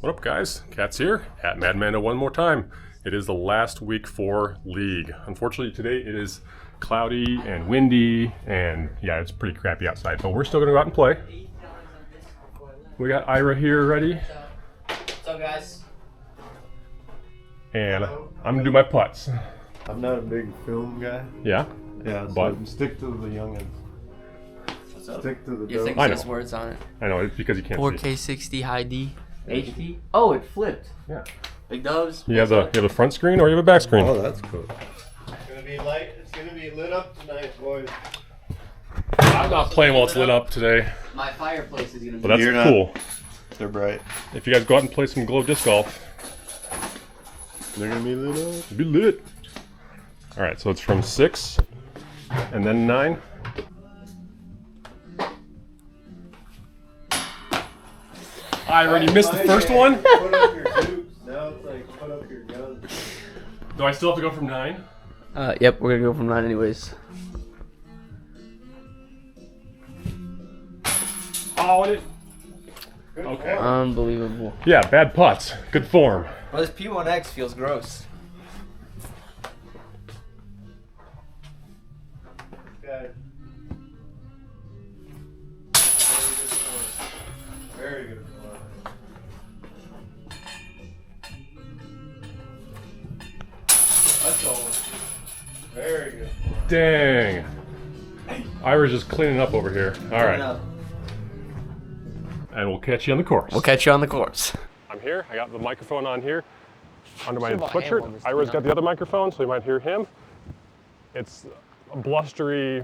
What up, guys? Cat's here at MadMando one more time. It is the last week for League. Unfortunately, today it is cloudy and windy, and yeah, it's pretty crappy outside, but we're still gonna go out and play. We got Ira here ready. What's up, guys? And I'm gonna do my putts. I'm not a big film guy. Yeah? Yeah, so But stick to the youngins. What's up? Stick to the You think I it know. says words on it? I know, it's because you can't 4K 60 high D. HD? Oh, it flipped. see. Yeah. Big dubs. You have the front screen or you have a back screen? Oh, that's cool. It's gonna be light. It's gonna be lit up tonight, boys. I'm not playing while it's lit up today, My fireplace is gonna be. but that's You're not- cool. They're bright. If you guys go out and play some glow disc golf, They're gonna be lit up. it'll be lit. All right, so it's from 6 and then 9. I already missed the first one. Put up your tubes. Now it's like put up your guns. Do I still have to go from 9? Yep, we're gonna go from 9 anyways. Oh, it. Good Okay. form. Unbelievable. Yeah, bad putts. Good form. Well, this P1X feels gross. Guys. Very good form. That's all. Very good form. Dang. Ira's just cleaning up over here. All right. And we'll catch you on the course. We'll catch you on the course. I'm here. I got the microphone on here under my Should've bought sweatshirt. ammo on this Ira's thing, got the other microphone, so you might hear him. It's a blustery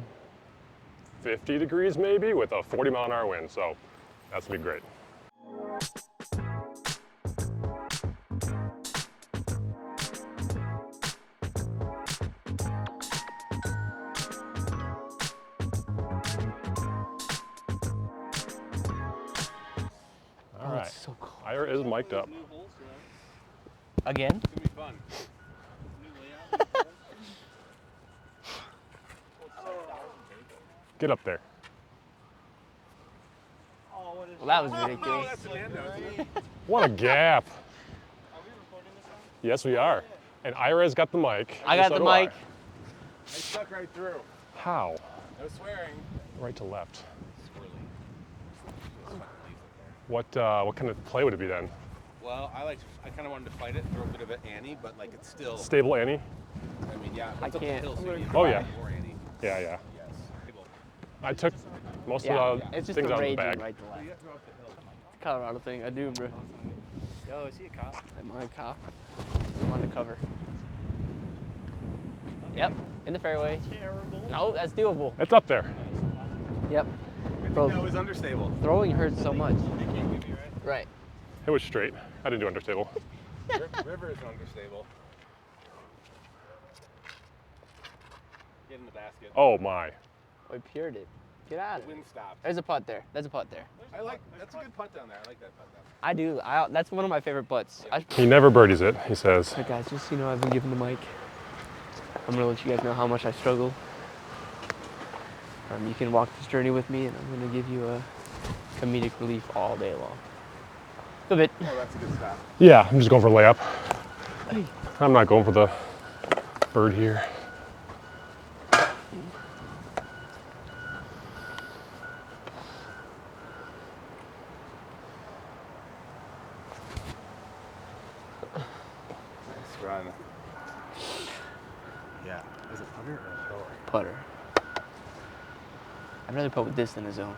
50 degrees maybe with a 40-mile-an-hour wind, so that's gonna be great. All right. So cool. Ira is mic'd up. Again? Get up there. Well, that was ridiculous. What a gap. Yes, we are. And Ira's got the mic. I and got so the do mic. I stuck right through. How? No swearing. Right to left. What kind of play would it be then? Well, I kind of wanted to fight it, throw a bit of an Annie, but like it's still. Stable Annie? I mean, yeah. I It's up the can't. hill, so you need Oh, to yeah. buy more Annie. Yeah, yeah. Yes. People. I took most Yeah, of the it's just things a out of the raging bag. right to left. You have to go up the hill. It's a Colorado thing. I do, bro. Yo, is he a cop? Am I a cop? I'm undercover. Yep, in the fairway. Terrible. No, that's doable. It's up there. Yep. That Bro, was understable. throwing hurts so much. They can't give me right. Right. It was straight. I didn't do understable. River is understable. Get in the basket. Oh my. We pured it. Get out of it. Wind stopped. There's a putt there. There's a putt there. That's a good putt down there. I like that putt down I do. That's one of my favorite putts. He never birdies it, he says. Hey guys, just so you know, I've been given the mic. I'm gonna let you guys know how much I struggle. You can walk this journey with me, and I'm gonna give you a comedic relief all day long. A bit. there. Oh, that's a good stop. Yeah, I'm just going for a layup. I'm not going for the bird here. Nice run. Yeah. Is it putter or a thrower? Putter. I'd rather putt with this than a zone.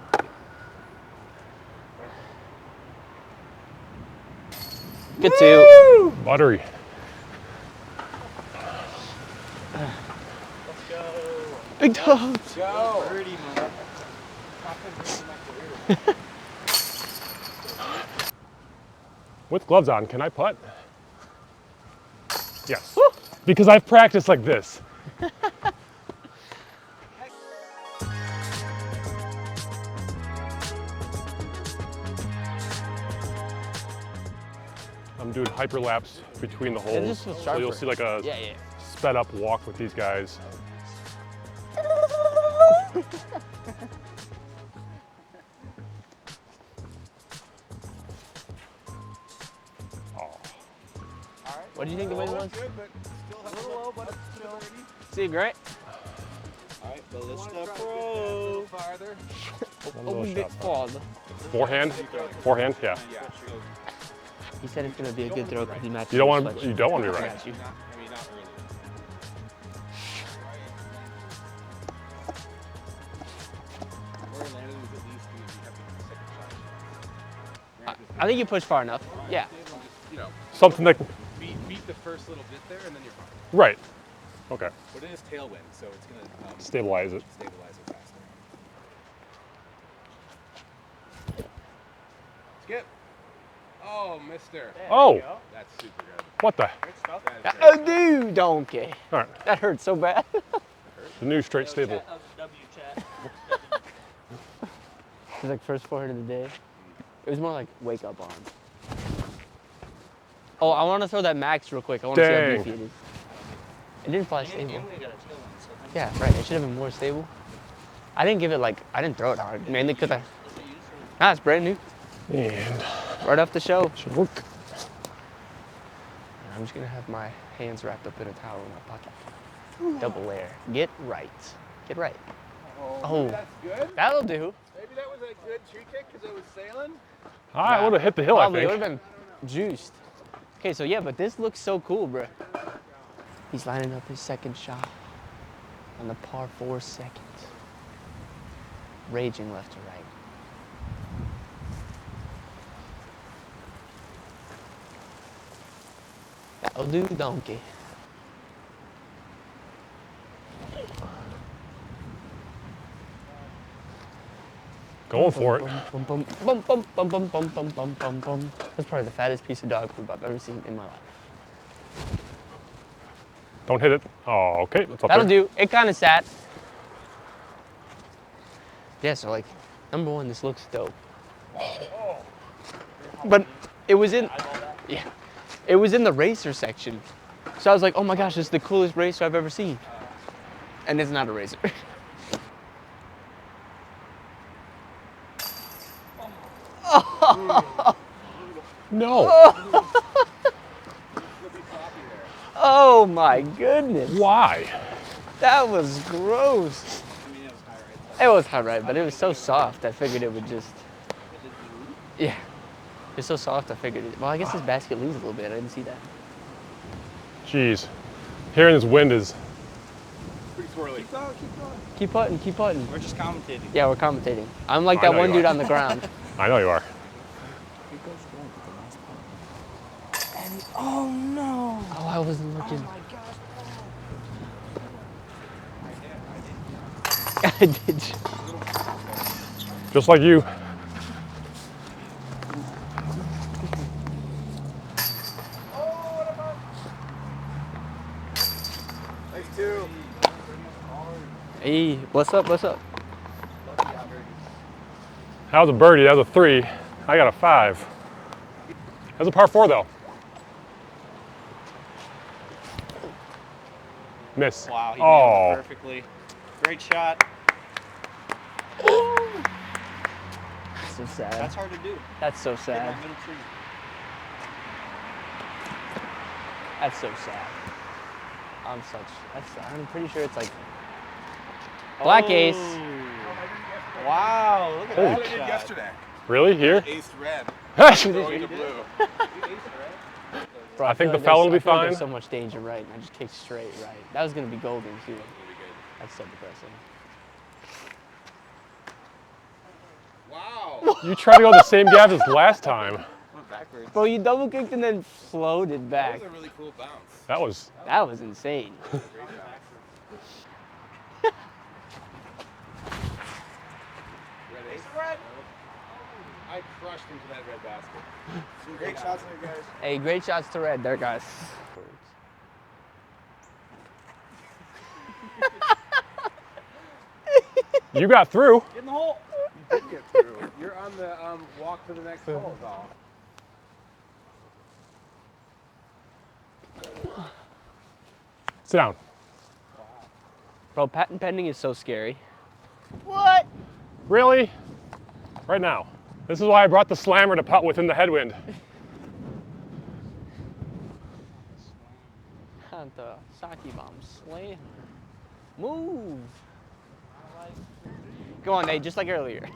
Good two. Buttery. Let's go. Big dubs. Go. Birdie, man. With gloves on, can I putt? Yes. Because I've practiced like this. I'm doing hyperlapse between the holes. just feels So you'll sharper. see like a Yeah. sped up walk with these guys. What do you think the wind was? Good, but still a little low, but it's still. See, great. All right, ballista A pro. little farther. Oh, bit farther. Forehand? Forehand? Yeah. Yeah. He said it's gonna be a good throw because he matches. You don't your want to. sweatshirt. You don't want to be I right. got you. Not, I mean, not early. Where landing is at least you have to take a second shot. I think you push far enough. Yeah. Just, you know, Something that. beat the first little bit there, and then you're fine. Right. Okay. But it is tailwind, so it's gonna Stabilize it. stabilize it faster. Skip. Oh, mister. Oh, That's super good. what the? That is Oh, dude, donkey. All right. That hurt so bad. The new straight stable. It was like first forehand of the day. It was more like wake up on. Oh, I want to throw that max real quick. I want to see how Dang. beefy it is. It didn't fly stable. Yeah, right. It should have been more stable. I didn't give it like, I didn't throw it hard. Mainly because nah, it's brand new. And Right off the shelf. should work. I'm just gonna have my hands wrapped up in a towel in my pocket. Double layer. Get right. Get right. Oh, That's good. that'll do. Maybe that was a good tree kick because it was sailing. I would have hit the hill, Probably. I It would think. have been juiced. Okay, so yeah, but this looks so cool, bro. He's lining up his second shot on the par 4 second. Raging left to right. That'll do, donkey. Going for it. Bum, bum, bum, bum, bum, bum, bum, bum, bum, bum, bum. That's probably the fattest piece of dog food I've ever seen in my life. Don't hit it. Oh, okay. That's up That'll there. do. It kind of sat. Yeah, so like, number one, this looks dope. But it was in, yeah, it was in the racer section. So I was like, oh my gosh, this is the coolest racer I've ever seen. And it's not a racer. No. Oh my goodness. Why? That was gross. It was hot, right? But it was so soft, I figured it would just, yeah. It's so soft, I figured it. Well, I guess this basket leans a little bit. I didn't see that. Jeez. Hearing this wind is. Pretty swirly. Keep putting, keep putting. We're just commentating. Yeah, we're commentating. I'm like I that know one you dude are. on the ground. I know you are. Oh no! Oh, I wasn't looking. I did. Just like you. Nice two. Hey, what's up? What's up? That was a birdie. That was a 3. I got a 5. That's a par 4 though. Miss. Wow, he Oh. nailed it perfectly. Great shot. So sad. That's hard to do. That's so Hit sad. that middle tree. That's so sad. I'm pretty sure it's like black ace. Oh. Wow, look at Holy that I did shot. yesterday. Really? Here? Ace red. Bro, Going to blue. I think the like foul will there's- be I feel like fine. There's so much danger right, and I just kicked straight right. That was gonna be golden too. That's so depressing. Wow. You tried to go the same gap as last time. Went backwards. Bro, you double kicked and then floated That back. was a really cool bounce. That was. That was insane. Great bounce. Red ace. Red. I crushed into that red basket. Great shots there, guys. Hey, great shots to red there, guys. You got through. Get in the hole. You did get through. You're on the walk to the next hole, though. Sit down. Bro, patent pending is so scary. What? Really? Right now. This is why I brought the slammer to putt within the headwind. want the sake bomb slam. Move. Go on, Nate, just like earlier.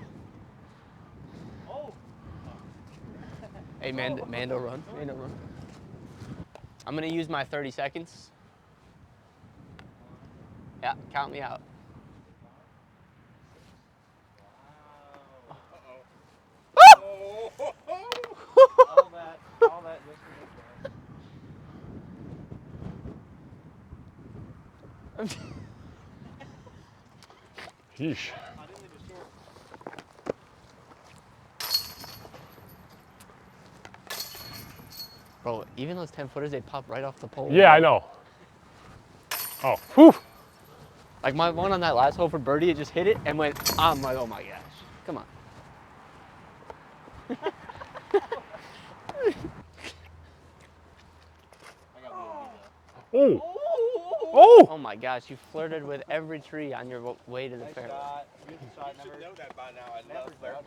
Oh. Hey, Mando run. Mando run. I'm gonna use my 30 seconds. Yeah, count me out. All that just for this. Yeesh. Bro, even those 10-footers, they pop right off the pole. Yeah, I know. Oh, whew. Like my one on that last hole for birdie, it just hit it and went, I'm like, oh my gosh. Come on. Oh. Oh. Oh my gosh, you flirted with every tree on your way to the fairway. You should know that by now. I love flirting.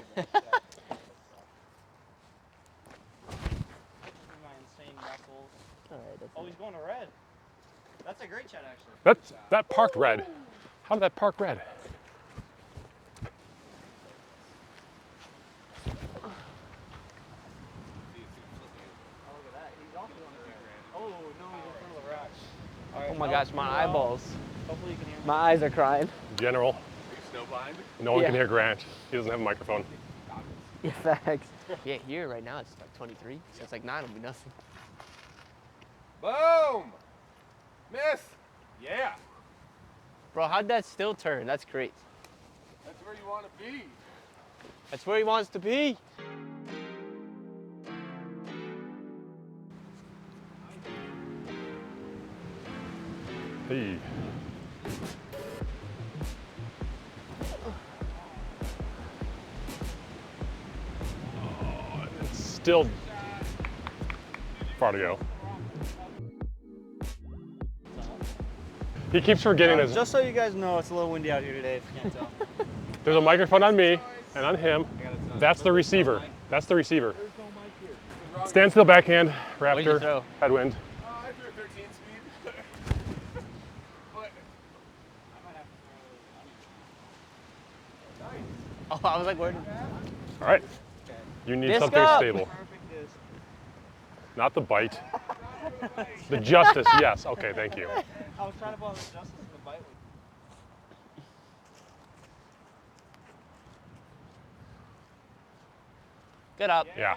My insane knuckles. All right, that's Oh, he's going to red. That's a great shot, actually. That parked red. How did that park red? Oh my gosh, my eyeballs. Hopefully you can hear me. My eyes are crying. General. Are you snowblind? No one Yeah. can hear Grant. He doesn't have a microphone. Yeah, facts. Yeah, here right now it's like 23, so it's like 9 will be nothing. Boom! Miss! Yeah! Bro, how'd that still turn? That's great. That's where you want to be. That's where he wants to be. Hey. Oh, it's still far to go. He keeps forgetting this. Just so you guys know, it's a little windy out here today, if you can't tell. There's a microphone on me and on him. That's the receiver. That's the receiver. Stand still backhand, What'd you Raptor, throw? headwind. I threw 13 speed. But I might have to throw. Oh, I was like, where? All right. You need Disc something up. stable. Not the bite. The justice, yes. Okay, thank you. I was trying to follow the justice in the bite. Get up. Yeah.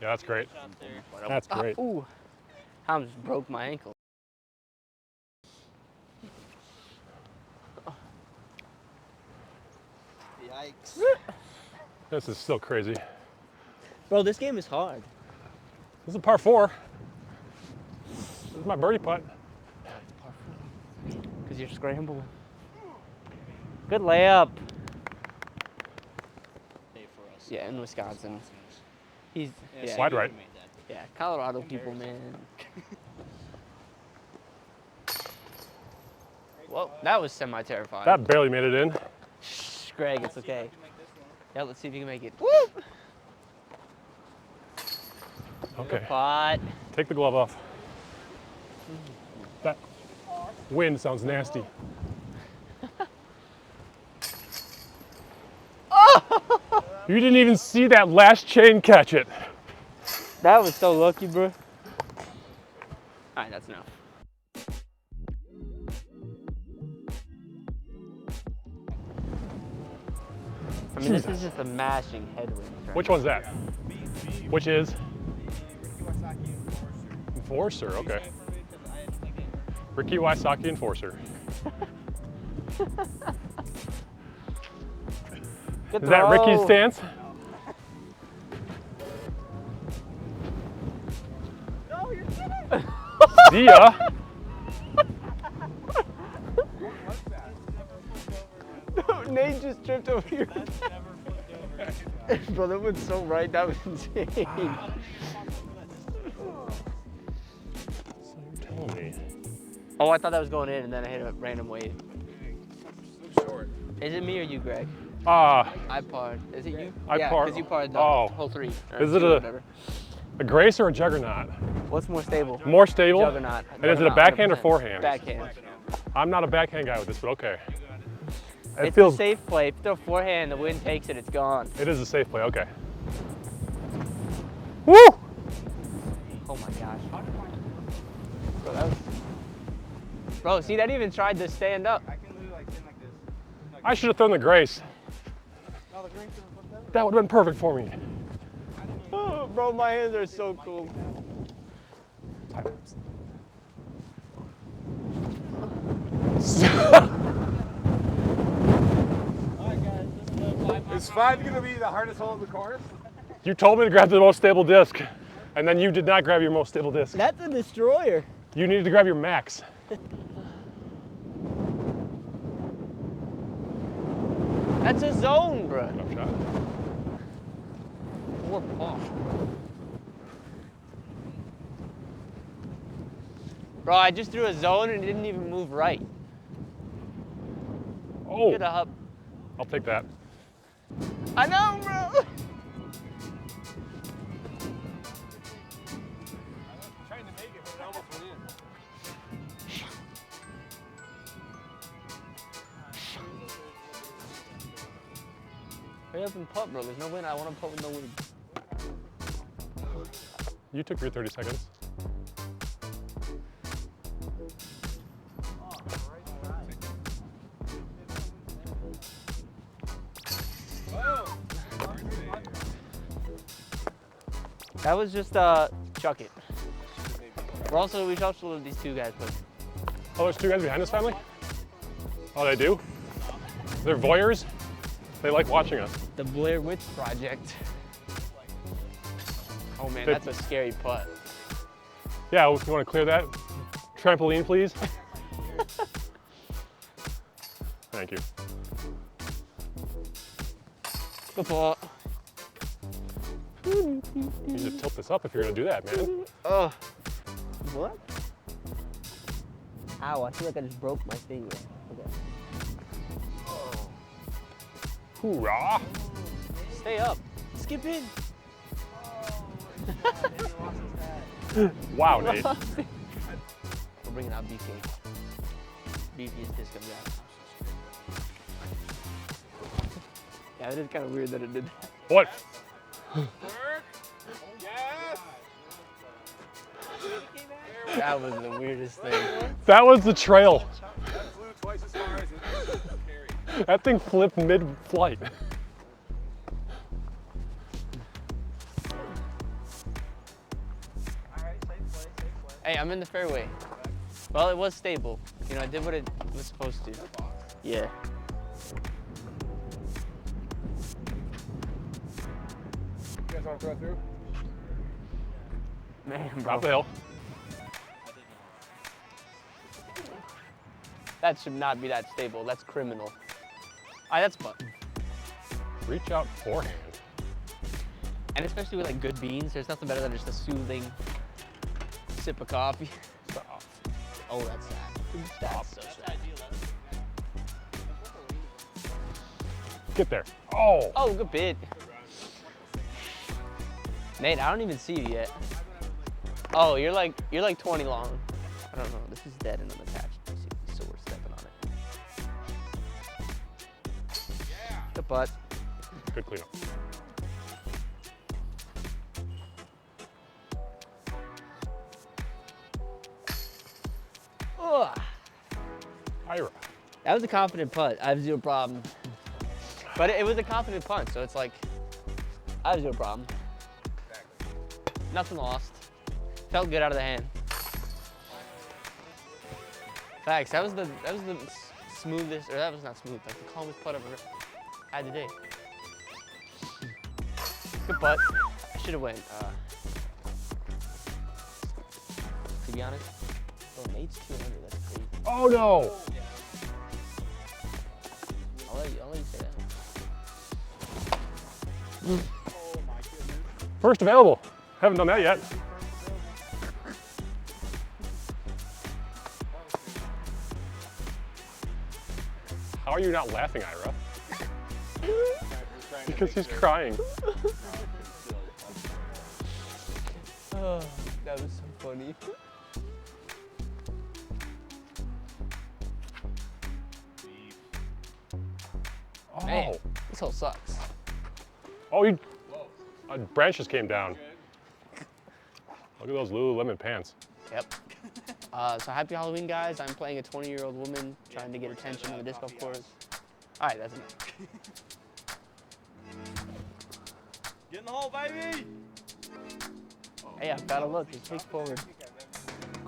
Yeah, that's great. That's great. Ooh. Tom just broke my ankle. Yikes. This is still crazy. Bro, this game is hard. This is a par 4. This is my birdie putt. Because you're scrambling. Good layup. Yeah, in Wisconsin. He's yeah, Wide right. yeah, Colorado people, man. Whoa, that was semi-terrifying. That barely made it in. Shh, Greg, it's okay. Yeah, let's see if you can make it. Woo! Okay. Pot. Take the glove off. That wind sounds nasty. You didn't even see that last chain catch it. That was so lucky, bro. All right, that's enough. I mean, this is just a mashing headwind. Right? Which one's that? Which is? Enforcer, okay. Ricky Wysocki Enforcer. Good Is that throw. Ricky's stance? No, you're kidding. See ya. Nate just tripped over here. Bro, that went so right. That was insane. So you're telling me. Oh, I thought that was going in, and then I hit a random wave. Short. Is it me or you, Greg? Ah, I parred. Is it you? I yeah, parred. because you parred the Oh. whole 3. Is it a grace or a juggernaut? What's more stable? More stable? Juggernaut. And is it a Juggernaut, backhand or 100%. forehand? Backhand. I'm not a backhand guy with this, but okay. It It's feels, a safe play. If you throw forehand, the wind takes it, it's gone. it is a safe play, okay. Woo! Oh my gosh. Bro, that was... Bro, see, that even tried to stand up. I can literally like stand like this. I should have thrown the grace. No, the green should have put that. That would have been perfect for me. Oh, bro, my hands are so cool. Is 5 gonna be the hardest hole in the course? You told me to grab the most stable disc, and then you did not grab your most stable disc. That's a destroyer. You needed to grab your max. That's a zone, bro. Tough shot. Poor Paul. Bro, I just threw a zone and it didn't even move right. Oh, Get up. I'll take that. I know, bro. Trying to make it, but it almost went in. Hurry up and putt, bro. There's no wind. I want to putt with no wind. You took your 30 seconds. That was just chuck it. We should also let these two guys play. Oh, there's two guys behind this family? Oh, they do? They're voyeurs? They like watching us. The Blair Witch Project. Oh man, that's a scary putt. Yeah, if you want to clear that. Trampoline, please. Thank you. Good putt. You need to tilt this up if you're going to do that, man. Oh. What? Ow, I feel like I just broke my finger. Okay. Hoorah! Stay up. Skip in. Wow, Nate. We're bringing out BK. Beefiest disc I've got. Yeah, it is kind of weird that it did that. What? Yes! That was the weirdest thing. That was the trail. That flew twice as far as it carried. That thing flipped mid-flight. Hey, I'm in the fairway. Well, it was stable. You know, I did what it was supposed to. Yeah. You guys want to throw it through? Man, bro. Drop the hill. That should not be that stable. That's criminal. That's fun. Reach out forehand. And especially with like good beans, there's nothing better than just a soothing sip of coffee. Stop. Oh, that's sad. That's so sad. Get there. Oh! Oh, good bit. Nate, I don't even see you yet. Oh, you're like 20 long. I don't know. This is dead and unattached. So we're stepping on it. Good putt. Good cleanup. Ugh. Ira. That was a confident putt. I have zero problem. But it was a confident punt, so it's like, I have zero problem. Nothing lost. Felt good out of the hand. Facts. That was the smoothest, or that was not smooth. Like the calmest putt I've ever had today. Good putt. I should have went. To be honest, oh, Nate's 200. That's crazy. Oh no! I'll let you say that. First available. Haven't done that yet. How are you not laughing, Ira? Because he's crying. Oh, That was so funny. Oh, Man, this hole sucks. oh, a branch just came down. Look at those Lululemon pants. Yep. So happy Halloween, guys. I'm playing a 20-year-old woman trying to get attention on the disc golf course. All right, that's enough. Get in the hole, baby! Hey, I've got to look. Just take forward.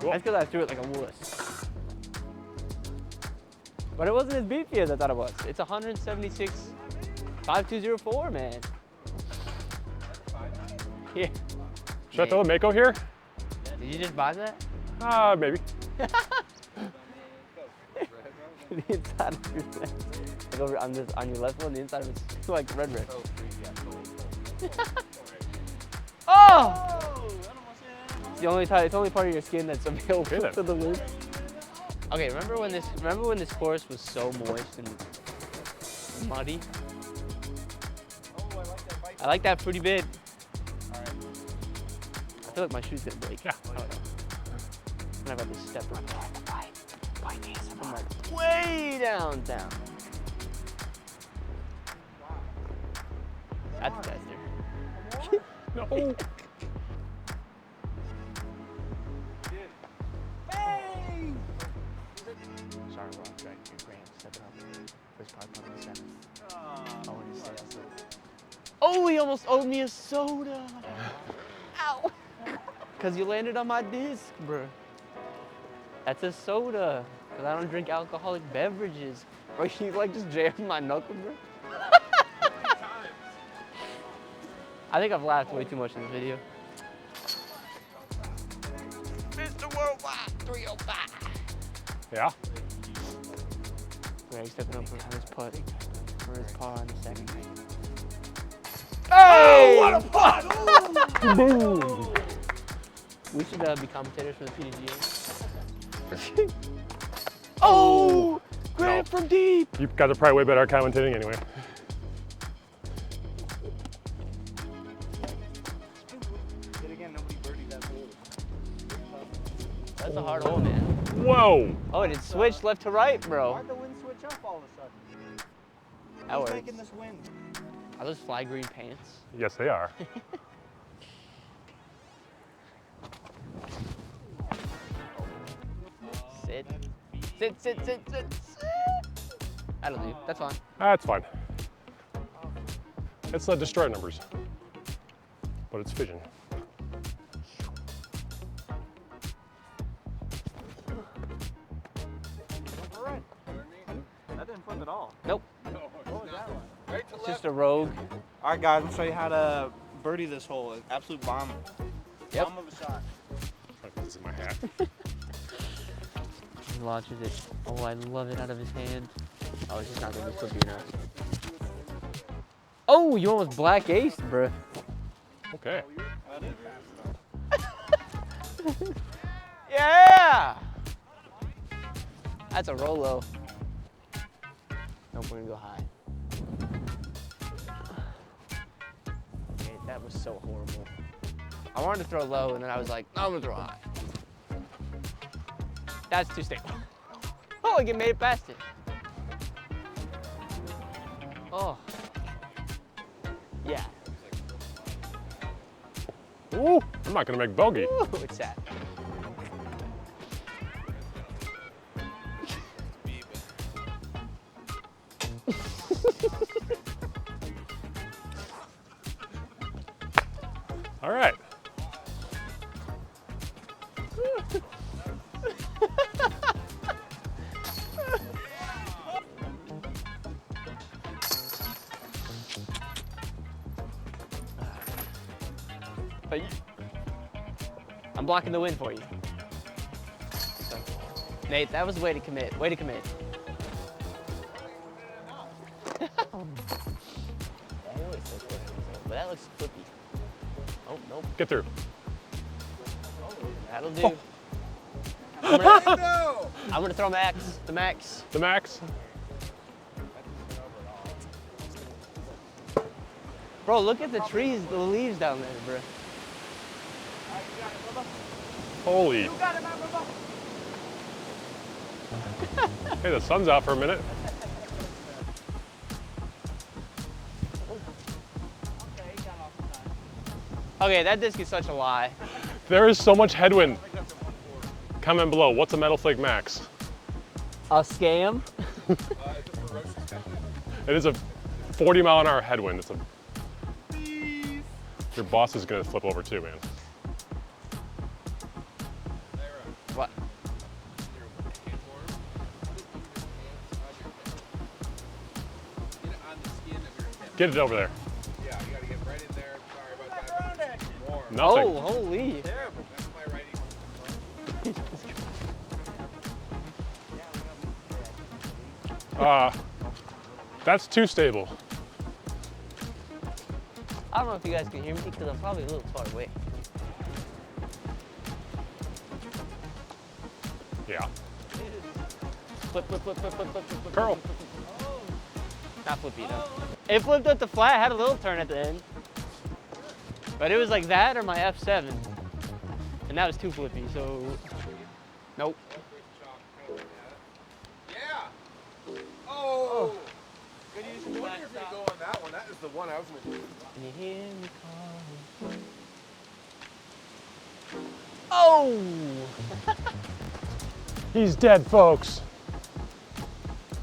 Cool. That's because I threw it like a wuss. But it wasn't as beefy as I thought it was. It's 176.5204, man. Yeah. Should I throw a Mako here? Did you just buy that? Maybe. The inside of your leg. Like over on your left one, the inside of it's like red. Oh! It's the only part of your skin that's available to the loop. Okay, remember when this course was so moist and muddy? I like that pretty bit. I feel like my shoe's gonna break. Yeah. And I've got this step right there. I'm like way down. That's faster. No. Sorry, wrong track. Your grand stepping up. First part on the seventh. Oh, and he said also. Oh, he almost owed me a soda. Ow. Because you landed on my disc, bro. That's a soda. Because I don't drink alcoholic beverages. Bro, you like just jammed my knuckle, bro. I think I've laughed way too much in this video. Mr. Worldwide 305. Yeah. Greg stepping up on his putt for his par in the second. Oh, what a putt! Boom! We should be commentators for the PDGA. Oh! Grab from deep! You guys are probably way better at commentating anyway. Did again, nobody birdied that hole. That's a hard hole, man. Whoa! Oh, and it switched left to right, bro. Why'd the wind switch up all of a sudden? That Who's works. making this wind? Are those fly green pants? Yes, they are. Sit. Sit. That'll do. That's fine. That's fine. It's not destroy numbers, but it's fission. All right. That didn't flip at all. Nope. What was that one? It's just a rogue. All right, guys, I'm gonna show you how to birdie this hole. An absolute bomb. Yep. Bomb of a shot. This is my hat. He launches it. Oh, I love it out of his hand. Oh, it's just not gonna be flippy enough. Oh, you almost black aced, bruh. Okay. Yeah! That's a Rolo. Nope, we're gonna go high. Okay, that was so horrible. I wanted to throw low, and then I was like, no, I'm gonna throw high. That's too stable. Oh, I made it past it. Oh. Yeah. Ooh, I'm not gonna make bogey. Ooh, it's sad. All right. But I'm blocking the win for you. So, Nate, that was way to commit. Way to commit. But that looks flippy. Oh, nope. Get through. That'll do. I'm gonna throw max. The max. The max. Bro, look at the trees, the leaves down there, bro. Holy. Hey, the sun's out for a minute. Okay, that disc is such a lie. There is so much headwind. Comment below, what's a metal flake max? A scam? It is a 40-mile-an-hour headwind. It's a... Your boss is gonna flip over too, man. What? Get it over there. Yeah, you gotta get right in there. Sorry about that. Warm. Nothing. Oh, holy. Terrible. That's my writing. That's too stable. I don't know if you guys can hear me because I'm probably a little far away. Yeah. Flip, flip, flip, flip, flip, flip, flip, flip. Curl. Not flippy, no. It flipped at the flat, had a little turn at the end. But it was like that or my F7. And that was too flippy, so nope. Yeah. Oh. Good use. I wonder if they go on that one. That is the one I was gonna do. Can you hear me calling? Oh! He's dead, folks.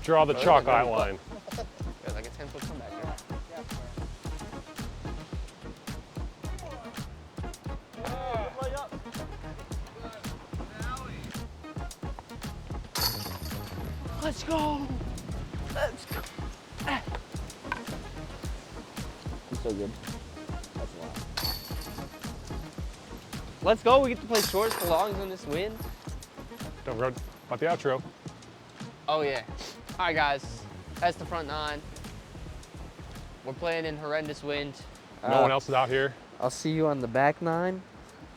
Draw the chalk outline. There's like a 10-foot comeback there. Let's go! Let's go! I'm so good. That's a lot. Let's go, we get to play shorts for longs on this wind. Don't forget about the outro. Oh yeah. All right guys, that's the front nine. We're playing in horrendous wind. No one else is out here. I'll see you on the back nine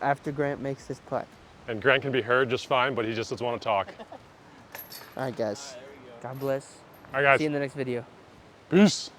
after Grant makes this putt. And Grant can be heard just fine, but he just doesn't want to talk. All right guys, God bless. All right, guys. See you in the next video. Peace.